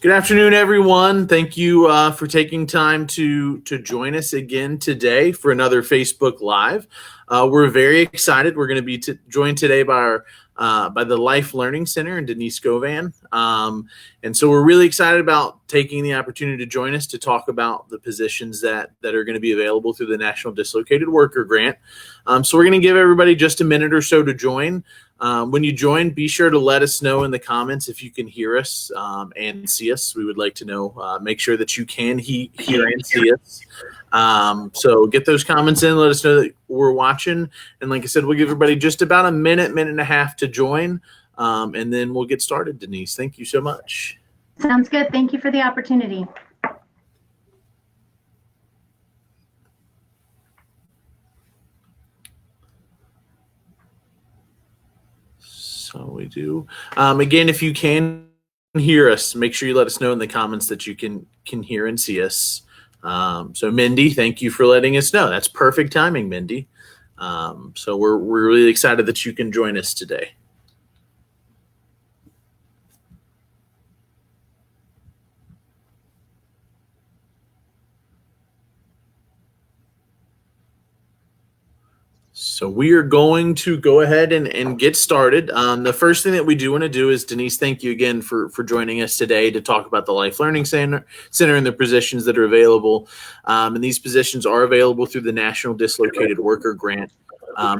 Good afternoon, everyone. Thank you for taking time to join us again today for another Facebook Live. We're very excited. We're going to be joined today by the Life Learning Center and Denise Govan. And so we're really excited about taking the opportunity to join us to talk about the positions that are going to be available through the National Dislocated Worker Grant. So we're going to give everybody just a minute or so to join. When you join, be sure to let us know in the comments if you can hear us and see us. We would like to know. Make sure that you can hear and see us. So get those comments in. Let us know that we're watching. And like I said, we'll give everybody just about a minute and a half to join. And then we'll get started, Denise. Thank you so much. Sounds good. Thank you for the opportunity. So we do. Again, if you can hear us, make sure you let us know in the comments that you can hear and see us. So Mindy, thank you for letting us know. That's perfect timing, Mindy. So we're really excited that you can join us today. So we are going to go ahead and get started. The first thing that we do want to do is, Denise, thank you again for joining us today to talk about the Life Learning Center and the positions that are available. And these positions are available through the National Dislocated Worker Grant.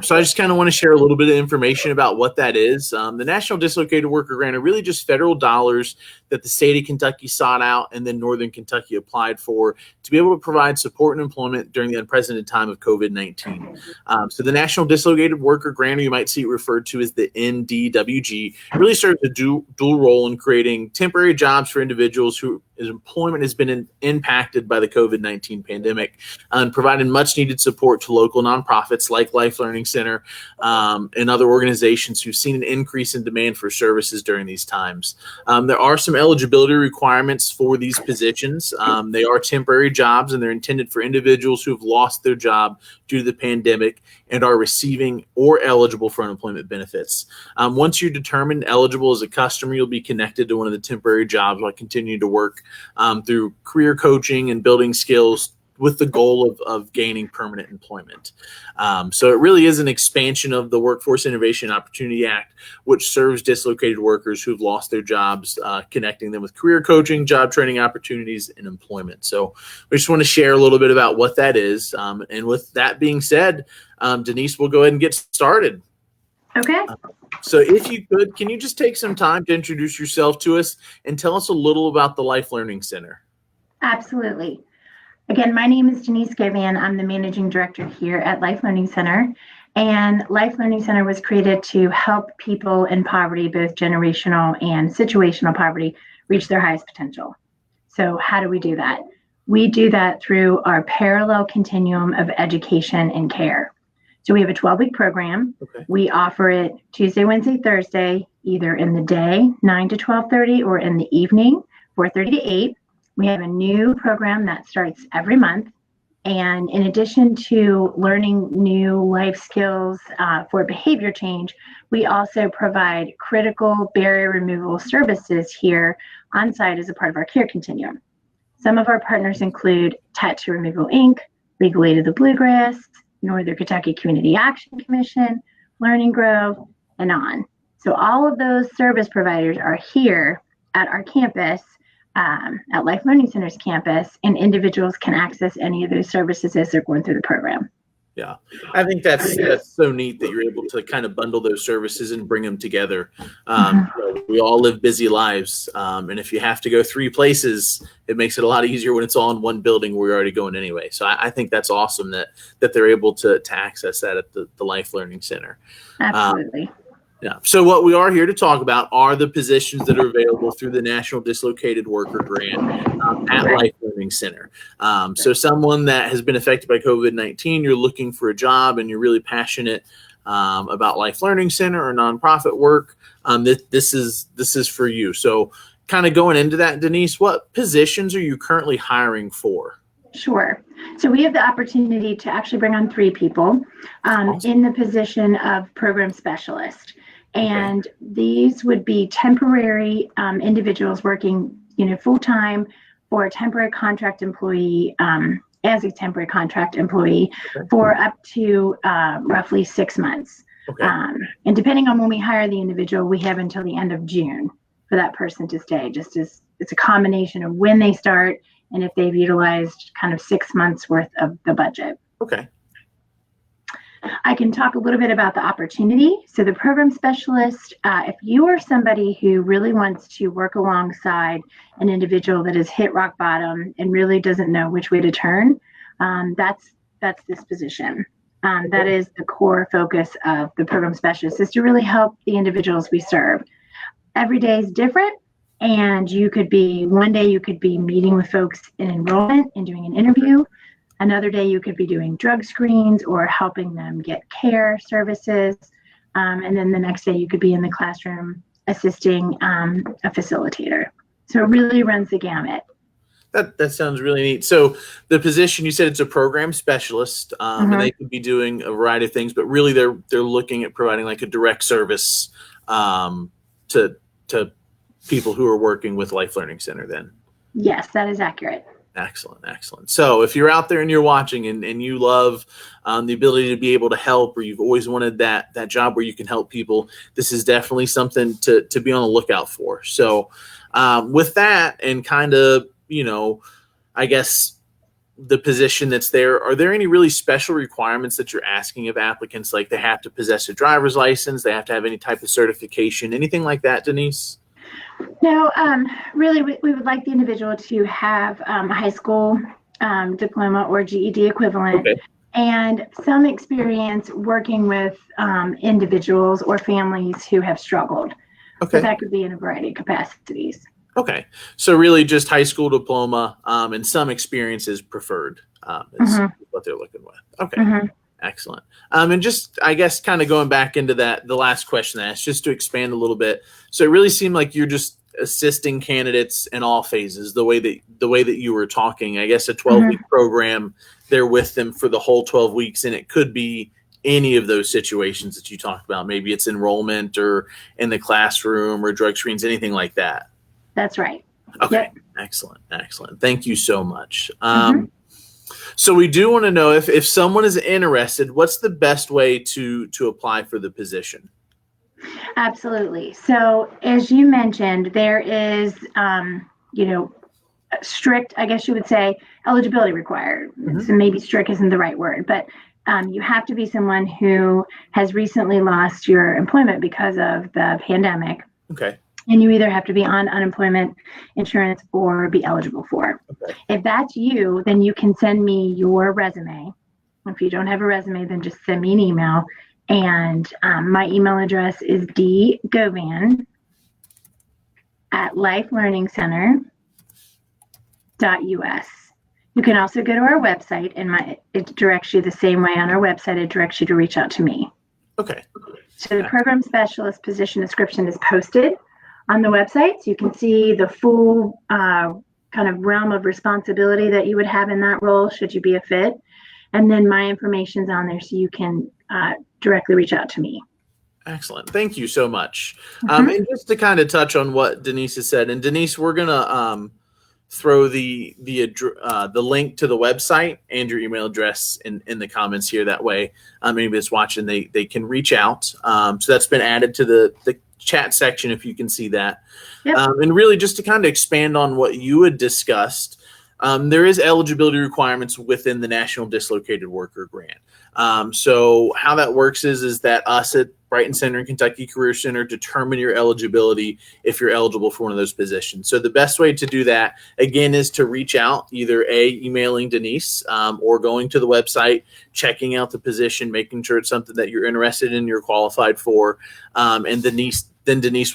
So I just kind of want to share a little bit of information about what that is. The National Dislocated Worker Grant are really just federal dollars that the state of Kentucky sought out and then Northern Kentucky applied for to be able to provide support and employment during the unprecedented time of COVID-19. So the National Dislocated Worker Grant, or you might see it referred to as the NDWG, really serves a dual role in creating temporary jobs for individuals whose employment has been impacted by the COVID-19 pandemic, and providing much needed support to local nonprofits like Life Learning Center and other organizations who've seen an increase in demand for services during these times. There are some eligibility requirements for these positions. They are temporary jobs, and they're intended for individuals who have lost their job due to the pandemic and are receiving or eligible for unemployment benefits. Once you're determined eligible as a customer, you'll be connected to one of the temporary jobs while continuing to work through career coaching and building skills with the goal of gaining permanent employment. So it really is an expansion of the Workforce Innovation Opportunity Act, which serves dislocated workers who've lost their jobs, connecting them with career coaching, job training opportunities, and employment. So we just want to share a little bit about what that is. And with that being said, Denise, we'll go ahead and get started. Okay. So if you could, can you just take some time to introduce yourself to us and tell us a little about the Life Learning Center? Absolutely. Again, my name is Denise Govan. I'm the managing director here at Life Learning Center. And Life Learning Center was created to help people in poverty, both generational and situational poverty, reach their highest potential. So how do we do that? We do that through our parallel continuum of education and care. So we have a 12-week program. Okay. We offer it Tuesday, Wednesday, Thursday, either in the day, 9 to 12:30, or in the evening, 4:30 to 8. We have a new program that starts every month. And in addition to learning new life skills for behavior change, we also provide critical barrier removal services here on site as a part of our care continuum. Some of our partners include Tattoo Removal Inc., Legal Aid of the Bluegrass, Northern Kentucky Community Action Commission, Learning Grove, and on. So all of those service providers are here at our campus, at Life Learning Center's campus, and individuals can access any of those services as they're going through the program. Yeah, I think that's so neat that you're able to kind of bundle those services and bring them together. We all live busy lives, and if you have to go 3 places, it makes it a lot easier when it's all in one building where you're already going anyway. So I think that's awesome that they're able to access that at the Life Learning Center. Absolutely. Yeah. So what we are here to talk about are the positions that are available through the National Dislocated Worker Grant at Life Learning Center. So someone that has been affected by COVID-19, you're looking for a job and you're really passionate about Life Learning Center or nonprofit work, this is for you. So kind of going into that, Denise, what positions are you currently hiring for? Sure. So we have the opportunity to actually bring on 3 people in the position of program specialist. And these would be temporary individuals working, full-time or a temporary contract employee, as a temporary contract employee for up to roughly 6 months. Okay. And depending on when we hire the individual, we have until the end of June for that person to stay. Just as it's a combination of when they start and if they've utilized kind of 6 months worth of the budget. Okay. I can talk a little bit about the opportunity. So the program specialist, if you are somebody who really wants to work alongside an individual that has hit rock bottom and really doesn't know which way to turn, that's this position. That is the core focus of the program specialist, is to really help the individuals we serve. Every day is different, and one day you could be meeting with folks in enrollment and doing an interview. Another day you could be doing drug screens or helping them get care services. And then the next day you could be in the classroom assisting a facilitator. So it really runs the gamut. That sounds really neat. So the position, you said it's a program specialist, and they could be doing a variety of things, but really they're looking at providing like a direct service to people who are working with Life Learning Center then. Yes, that is accurate. Excellent. So if you're out there and you're watching and you love the ability to be able to help, or you've always wanted that job where you can help people, this is definitely something to be on the lookout for. So with that, and kind of, I guess the position that's there, are there any really special requirements that you're asking of applicants? Like they have to possess a driver's license, they have to have any type of certification, anything like that, Denise? No, really, we would like the individual to have a high school diploma or GED equivalent, and some experience working with individuals or families who have struggled. Okay. So that could be in a variety of capacities. Okay. So really just high school diploma and some experience is preferred is what they're looking with. Okay. Excellent. And just, I guess, kind of going back into the last question I asked, just to expand a little bit. So it really seemed like you're just assisting candidates in all phases, the way that you were talking. I guess a 12-week program, they're with them for the whole 12 weeks, and it could be any of those situations that you talked about. Maybe it's enrollment or in the classroom or drug screens, anything like that. That's right. Okay. Yep. Excellent. Thank you so much. So we do want to know if someone is interested, what's the best way to apply for the position? Absolutely. So as you mentioned, there is, strict, I guess you would say, eligibility required. So maybe strict isn't the right word, but you have to be someone who has recently lost your employment because of the pandemic. Okay. And you either have to be on unemployment insurance or be eligible for. Okay. If that's you, then you can send me your resume. If you don't have a resume, then just send me an email. And my email address is dgovan@lifelearningcenter.us. You can also go to our website, and it directs you the same way on our website. It directs you to reach out to me. Okay. So the program specialist position description is posted on the website, so you can see the full kind of realm of responsibility that you would have in that role should you be a fit. And then my information's on there, so you can directly reach out to me. Excellent. Thank you so much. And just to kind of touch on what Denise has said, and Denise, we're gonna throw the link to the website and your email address in the comments here. That way, anybody that's watching, they can reach out. So that's been added to the chat section, if you can see that. Yep. And really just to kind of expand on what you had discussed, there is eligibility requirements within the National Dislocated Worker Grant. So how that works is that us at Brighton Center and Kentucky Career Center determine your eligibility if you're eligible for one of those positions. So the best way to do that, again, is to reach out, either emailing Denise or going to the website, checking out the position, making sure it's something that you're interested in, you're qualified for, and Denise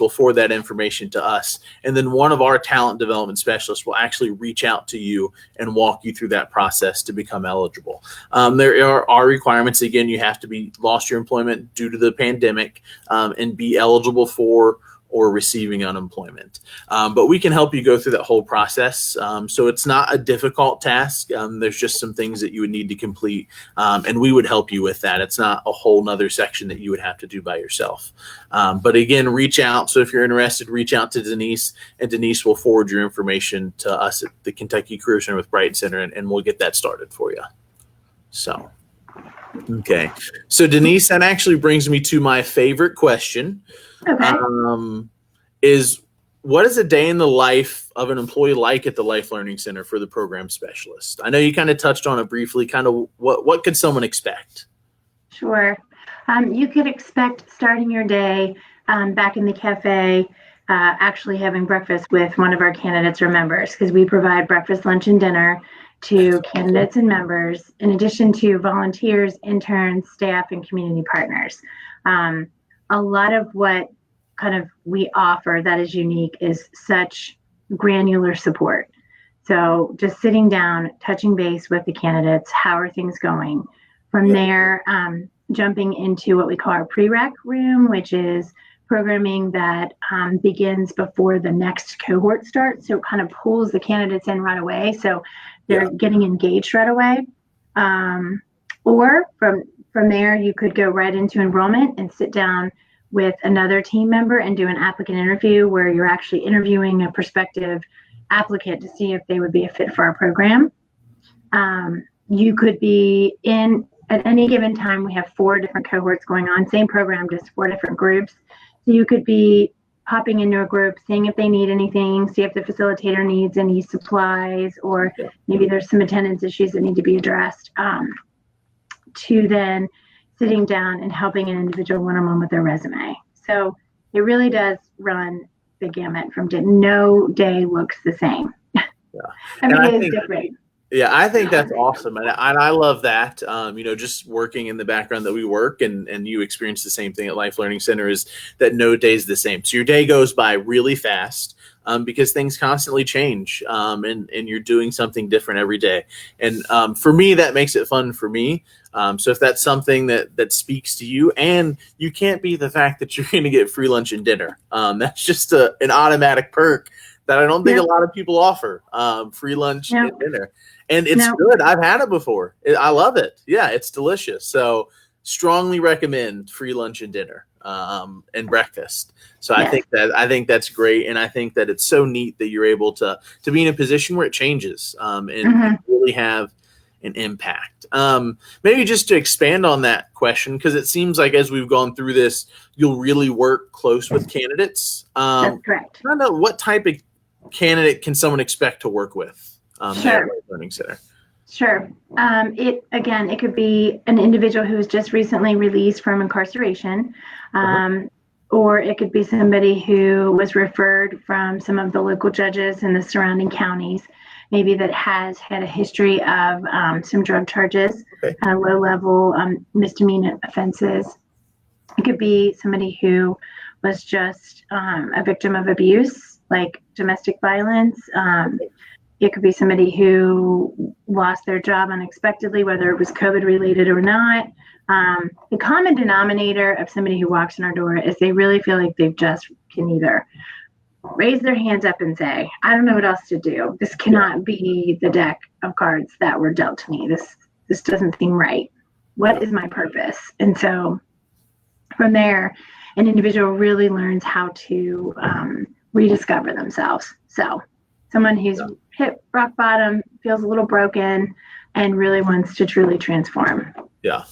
will forward that information to us. And then one of our talent development specialists will actually reach out to you and walk you through that process to become eligible. There are requirements. Again, you have to be lost your employment due to the pandemic and be eligible for or receiving unemployment. But we can help you go through that whole process. So it's not a difficult task. There's just some things that you would need to complete, and we would help you with that. It's not a whole nother section that you would have to do by yourself. But again, reach out. So if you're interested, reach out to Denise, and Denise will forward your information to us at the Kentucky Career Center with Brighton Center, and we'll get that started for you. So, okay. So Denise, that actually brings me to my favorite question. Okay. Is what is a day in the life of an employee like at the Life Learning Center for the program specialist? I know you kind of touched on it briefly, kind of what could someone expect? Sure. You could expect starting your day back in the cafe, actually having breakfast with one of our candidates or members, because we provide breakfast, lunch, and dinner to candidates and members, in addition to volunteers, interns, staff, and community partners. A lot of what kind of we offer that is unique is such granular support. So just sitting down, touching base with the candidates, how are things going? From there, jumping into what we call our pre-rec room, which is programming that begins before the next cohort starts. So it kind of pulls the candidates in right away. So they're getting engaged right away. Or from there, you could go right into enrollment and sit down with another team member and do an applicant interview where you're actually interviewing a prospective applicant to see if they would be a fit for our program. You could be at any given time, we have 4 different cohorts going on, same program, just 4 different groups. So you could be popping into a group, seeing if they need anything, see if the facilitator needs any supplies, or maybe there's some attendance issues that need to be addressed, to then sitting down and helping an individual one-on-one with their resume. So it really does run the gamut from no day looks the same. Yeah. Every day is different. Yeah, I think that's awesome. And I love that, just working in the background that we work, and you experience the same thing at Life Learning Center, is that no day is the same. So your day goes by really fast because things constantly change, and you're doing something different every day. And for me, that makes it fun for me. So if that's something that speaks to you, and you can't beat the fact that you're going to get free lunch and dinner, that's just an automatic perk that I don't think a lot of people offer, free lunch and dinner. And it's good. I've had it before. I love it. Yeah, it's delicious. So strongly recommend free lunch and dinner and breakfast. So I think that's great. And I think that it's so neat that you're able to be in a position where it changes and really have an impact. Maybe just to expand on that question, because it seems like as we've gone through this, you'll really work close with candidates. That's correct. I don't know, what type of candidate can someone expect to work with? Sure. Learning Center. Sure. It could be an individual who was just recently released from incarceration, or it could be somebody who was referred from some of the local judges in the surrounding counties, maybe that has had a history of some drug charges, low-level misdemeanor offenses. It could be somebody who was just a victim of abuse, like domestic violence. It could be somebody who lost their job unexpectedly, whether it was COVID related or not. The common denominator of somebody who walks in our door is they really feel like they just can either raise their hands up and say, I don't know what else to do. This cannot be the deck of cards that were dealt to me. This doesn't seem right. What is my purpose? And so from there, an individual really learns how to rediscover themselves. So someone who's hit rock bottom, feels a little broken, and really wants to truly transform. Yeah.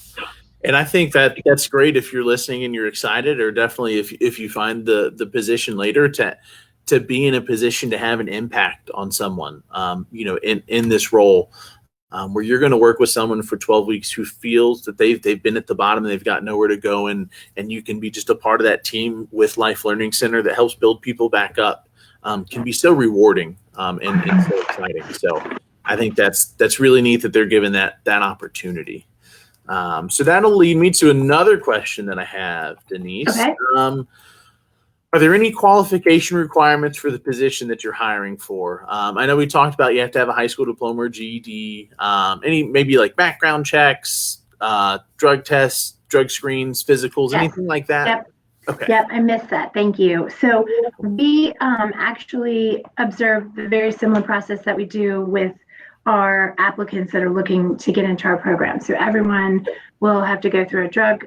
And I think that's great if you're listening and you're excited, or definitely if you find the position later to be in a position to have an impact on someone, in this role, where you're going to work with someone for 12 weeks who feels that they've been at the bottom and they've got nowhere to go, and you can be just a part of that team with Life Learning Center that helps build people back up. Can be so rewarding and so exciting. So I think that's really neat that they're given that opportunity. So that'll lead me to another question that I have, Denise. Okay. Are there any qualification requirements for the position that you're hiring for? I know we talked about you have to have a high school diploma or GED. Any maybe like background checks, drug tests, drug screens, physicals, anything like that? Yep. Okay. Yep, I missed that. Thank you. So we actually observe the very similar process that we do with our applicants that are looking to get into our program. So everyone will have to go through a drug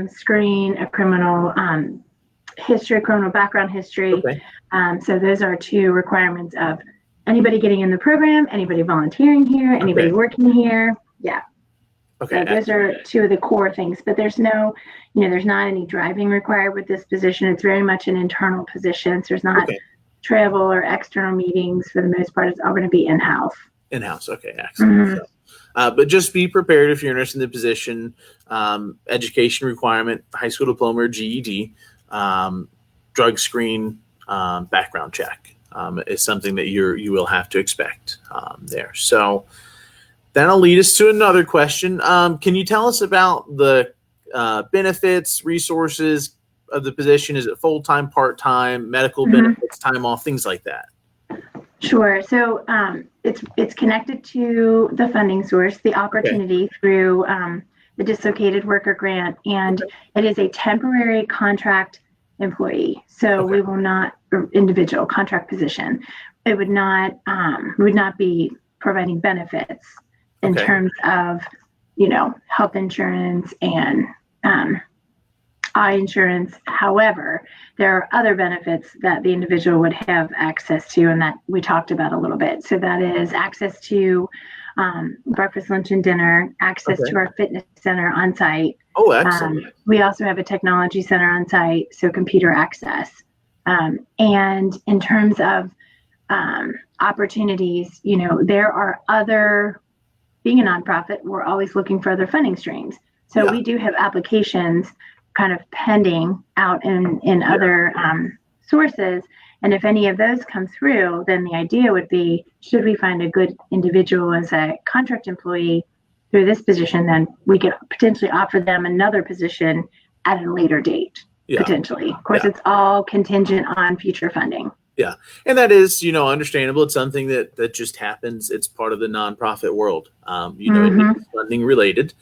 screen, a criminal history, criminal background history. Okay. So those are two requirements of anybody getting in the program, anybody volunteering here, anybody Okay. working here. Yeah. Okay. So those are two of the core things, but there's no, there's not any driving required with this position. It's very much an internal position. So there's not Okay. travel or external meetings. For the most part, it's all going to be in-house. In-house. Okay. Excellent. So, but just be prepared if you're interested in the position. Education requirement, high school diploma or GED, drug screen, background check is something that you will have to expect there. So that'll lead us to another question. Can you tell us about the benefits, resources of the position? Is it full-time, part-time, medical benefits, time off, things like that? Sure. So it's connected to the funding source, the opportunity through the Dislocated Worker Grant, and it is a temporary contract employee. So we will not individual contract position. It would not be providing benefits in terms of health insurance and eye insurance. However, there are other benefits that the individual would have access to, and that we talked about a little bit. So that is access to breakfast, lunch, and dinner, access to our fitness center on site. Oh, excellent. We also have a technology center on site, so computer access. And in terms of opportunities, there are other, being a nonprofit, we're always looking for other funding streams. So we do have applications kind of pending out in other sources. And if any of those come through, then the idea would be, should we find a good individual as a contract employee through this position, then we could potentially offer them another position at a later date, potentially. Of course, it's all contingent on future funding. Yeah. And that is, understandable. It's something that just happens. It's part of the nonprofit world. It's funding related.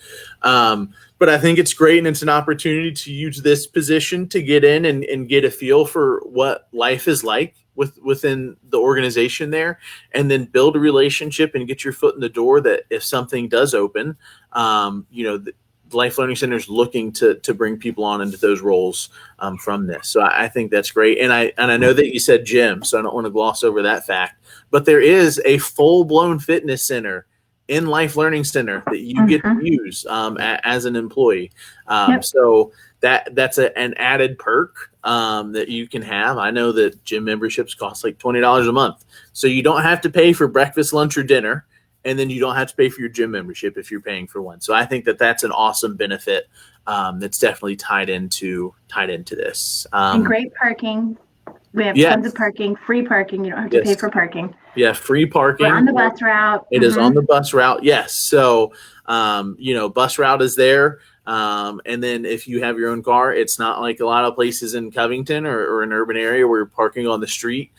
But I think it's great, and it's an opportunity to use this position to get in and get a feel for what life is like within the organization there, and then build a relationship and get your foot in the door that if something does open, the Life Learning Center is looking to bring people on into those roles from this. So I think that's great. And I know that you said gym, so I don't want to gloss over that fact, but there is a full-blown fitness center in Life Learning Center that you get to use as an employee. So that's an added perk that you can have. I know that gym memberships cost like $20 a month. So you don't have to pay for breakfast, lunch, or dinner. And then you don't have to pay for your gym membership if you're paying for one. So I think that's an awesome benefit that's definitely tied into this. And great parking. We have tons of parking, free parking. You don't have to pay for parking. Yeah, free parking. We're on the bus route. It is on the bus route. Yes. So, bus route is there. And then if you have your own car, it's not like a lot of places in Covington or an urban area where you're parking on the street.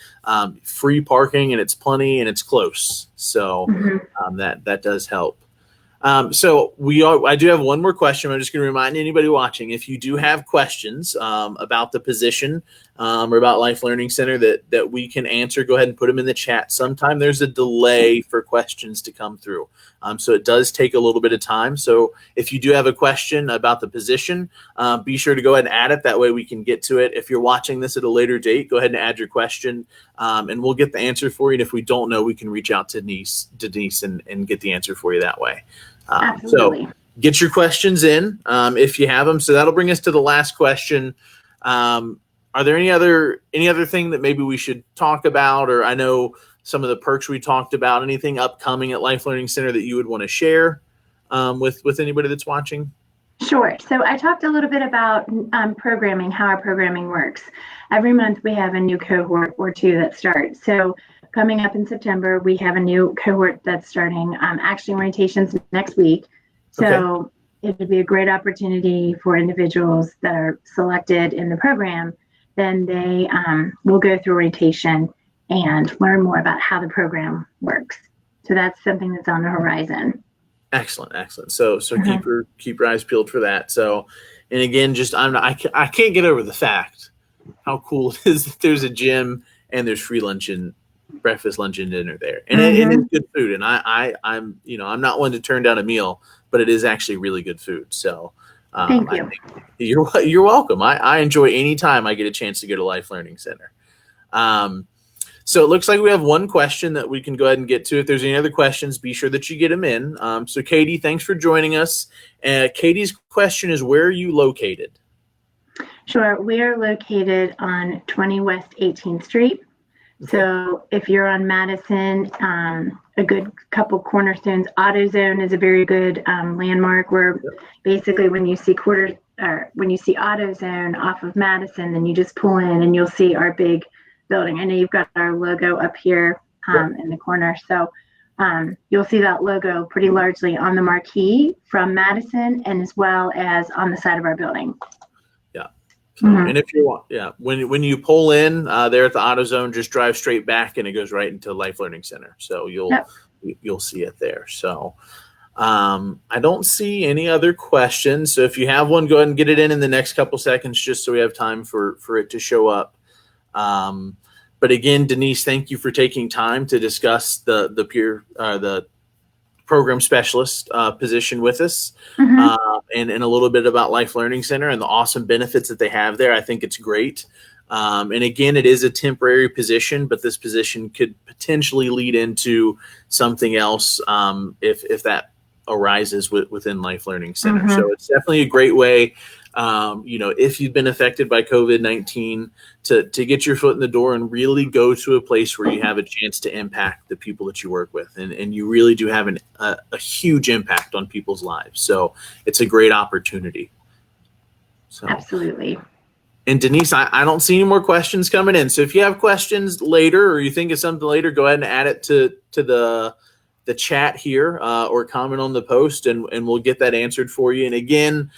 Free parking, and it's plenty, and it's close. So that does help. I do have one more question. I'm just going to remind anybody watching, if you do have questions about the position or about Life Learning Center that we can answer, go ahead and put them in the chat. Sometime there's a delay for questions to come through. So it does take a little bit of time. So if you do have a question about the position, be sure to go ahead and add it. That way we can get to it. If you're watching this at a later date, go ahead and add your question and we'll get the answer for you. And if we don't know, we can reach out to Denise and get the answer for you that way. Absolutely. So get your questions in if you have them. So that'll bring us to the last question. Are there any other thing that maybe we should talk about? Or I know some of the perks we talked about, anything upcoming at Life Learning Center that you would want to share with anybody that's watching? Sure. So I talked a little bit about programming, how our programming works. Every month we have a new cohort or two that start. So coming up in September, we have a new cohort that's starting actually orientations next week. So it would be a great opportunity for individuals that are selected in the program. Then they will go through orientation and learn more about how the program works. So that's something that's on the horizon. Excellent, excellent. So keep your eyes peeled for that. So, and again, just I can't get over the fact how cool it is that there's a gym and there's free lunch and breakfast, lunch, and dinner there, and it is good food. And I'm I'm not one to turn down a meal, but it is actually really good food. So, Thank you. You're welcome. I enjoy any time I get a chance to go to Life Learning Center. So it looks like we have one question that we can go ahead and get to. If there's any other questions, be sure that you get them in. So Katie, thanks for joining us. Katie's question is, where are you located? Sure. We are located on 20 West 18th Street. Okay. So if you're on Madison, a good couple cornerstones. AutoZone is a very good landmark where basically when you see AutoZone off of Madison, then you just pull in and you'll see our big building. I know you've got our logo up here in the corner. So you'll see that logo pretty largely on the marquee from Madison and as well as on the side of our building. Yeah. So, and if you want, when you pull in there at the AutoZone, just drive straight back and it goes right into Life Learning Center. So you'll see it there. So I don't see any other questions. So if you have one, go ahead and get it in the next couple seconds, just so we have time for it to show up. But again, Denise, thank you for taking time to discuss the program specialist position with us, and a little bit about Life Learning Center and the awesome benefits that they have there. I think it's great. And again, it is a temporary position, but this position could potentially lead into something else if that arises within Life Learning Center. So it's definitely a great way, if you've been affected by COVID-19, to get your foot in the door and really go to a place where you have a chance to impact the people that you work with. And you really do have a huge impact on people's lives. So it's a great opportunity. So, absolutely. And Denise, I don't see any more questions coming in. So if you have questions later or you think of something later, go ahead and add it to the chat here or comment on the post and we'll get that answered for you. And again,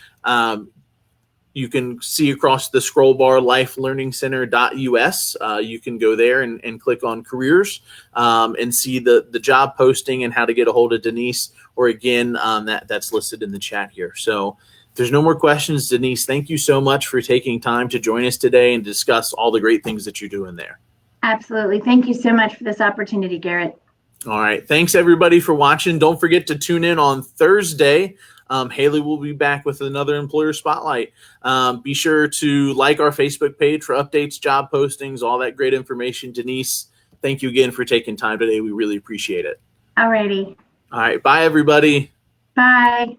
you can see across the scroll bar, lifelearningcenter.us. You can go there and click on careers and see the job posting and how to get a hold of Denise, or again, that's listed in the chat here. So if there's no more questions, Denise, thank you so much for taking time to join us today and discuss all the great things that you're doing there. Absolutely. Thank you so much for this opportunity, Garrett. All right. Thanks, everybody, for watching. Don't forget to tune in on Thursday. Haley will be back with another Employer Spotlight. Be sure to like our Facebook page for updates, job postings, all that great information. Denise, thank you again for taking time today. We really appreciate it. All righty. All right. Bye, everybody. Bye.